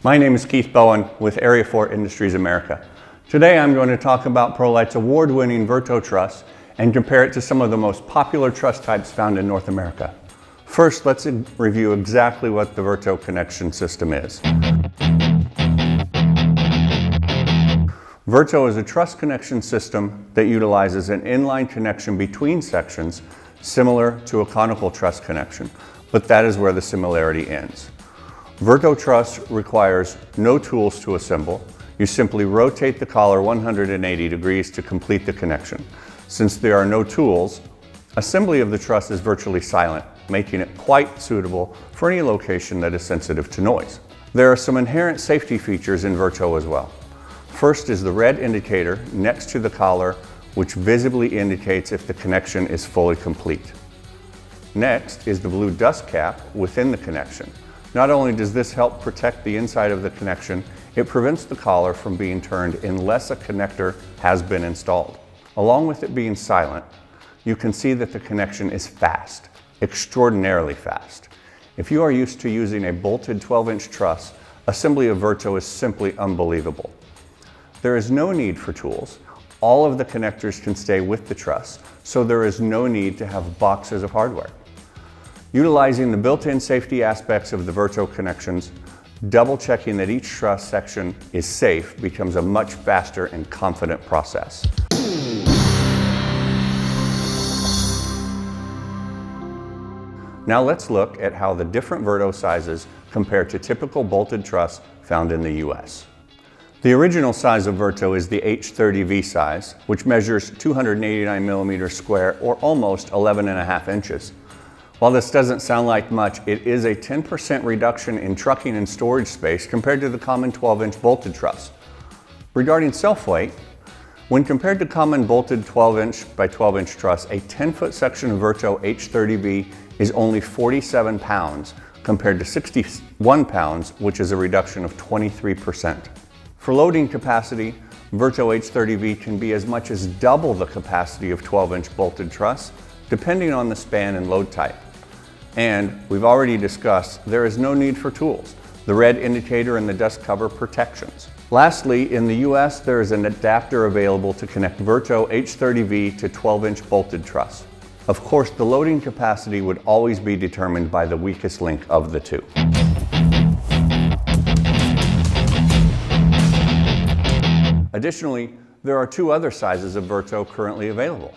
My name is Keith Bowen with Area 4 Industries America. Today I'm going to talk about ProLite's award-winning Verto Truss and compare it to some of the most popular truss types found in North America. First, let's review exactly what the Verto connection system is. Verto is a truss connection system that utilizes an inline connection between sections similar to a conical truss connection, but that is where the similarity ends. Verto Truss requires no tools to assemble. You simply rotate the collar 180 degrees to complete the connection. Since there are no tools, assembly of the truss is virtually silent, making it quite suitable for any location that is sensitive to noise. There are some inherent safety features in Verto as well. First is the red indicator next to the collar, which visibly indicates if the connection is fully complete. Next is the blue dust cap within the connection. Not only does this help protect the inside of the connection, it prevents the collar from being turned unless a connector has been installed. Along with it being silent, you can see that the connection is fast, extraordinarily fast. If you are used to using a bolted 12-inch truss, assembly of Verto is simply unbelievable. There is no need for tools. All of the connectors can stay with the truss, so there is no need to have boxes of hardware. Utilizing the built-in safety aspects of the Verto connections, double-checking that each truss section is safe becomes a much faster and confident process. Now let's look at how the different Verto sizes compare to typical bolted truss found in the US. The original size of Verto is the H30V size, which measures 289 millimeters square or almost 11.5 inches. While this doesn't sound like much, it is a 10% reduction in trucking and storage space compared to the common 12-inch bolted truss. Regarding self-weight, when compared to common bolted 12-inch by 12-inch truss, a 10-foot section of Verto H30V is only 47 pounds compared to 61 pounds, which is a reduction of 23%. For loading capacity, Verto H30V can be as much as double the capacity of 12-inch bolted truss, depending on the span and load type. And we've already discussed, there is no need for tools. The red indicator and the dust cover protections. Lastly, in the US, there is an adapter available to connect Verto H30V to 12-inch bolted truss. Of course, the loading capacity would always be determined by the weakest link of the two. Additionally, there are two other sizes of Verto currently available.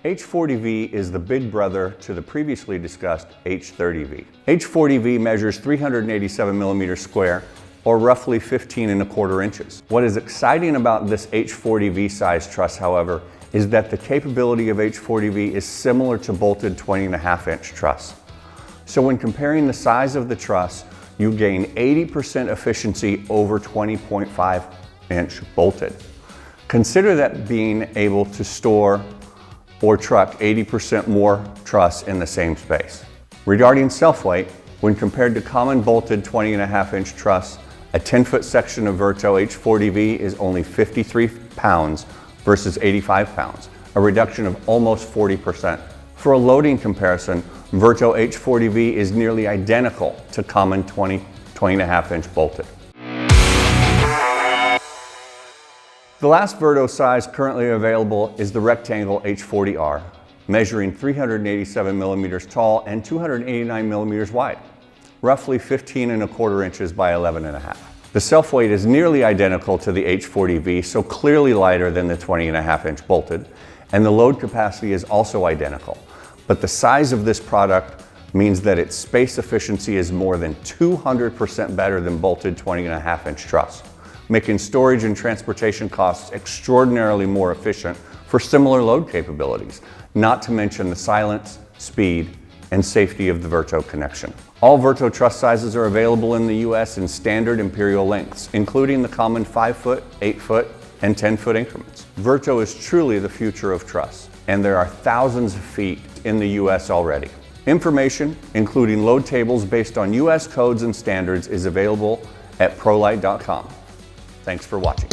H40V is the big brother to the previously discussed H30V. H40V measures 387 millimeters square, or roughly 15.25 inches. What is exciting about this H40V size truss, however, is that the capability of H40V is similar to bolted 20.5-inch truss. So when comparing the size of the truss, you gain 80% efficiency over 20.5-inch bolted. Consider that being able to store or truck 80% more truss in the same space. Regarding self-weight, when compared to common bolted 20.5-inch truss, a 10-foot section of Verto H40V is only 53 pounds versus 85 pounds, a reduction of almost 40%. For a loading comparison, Verto H40V is nearly identical to common 20.5-inch bolted. The last Verto size currently available is the rectangle H40R, measuring 387 millimeters tall and 289 millimeters wide, roughly 15.25 inches by 11.5. The self-weight is nearly identical to the H40V, so clearly lighter than the 20.5-inch bolted, and the load capacity is also identical. But the size of this product means that its space efficiency is more than 200% better than bolted 20.5-inch truss, making storage and transportation costs extraordinarily more efficient for similar load capabilities, not to mention the silence, speed, and safety of the Verto connection. All Verto truss sizes are available in the US in standard imperial lengths, including the common 5-foot, 8-foot, and 10-foot increments. Verto is truly the future of truss, and there are thousands of feet in the US already. Information, including load tables based on US codes and standards, is available at ProLite.com. Thanks for watching.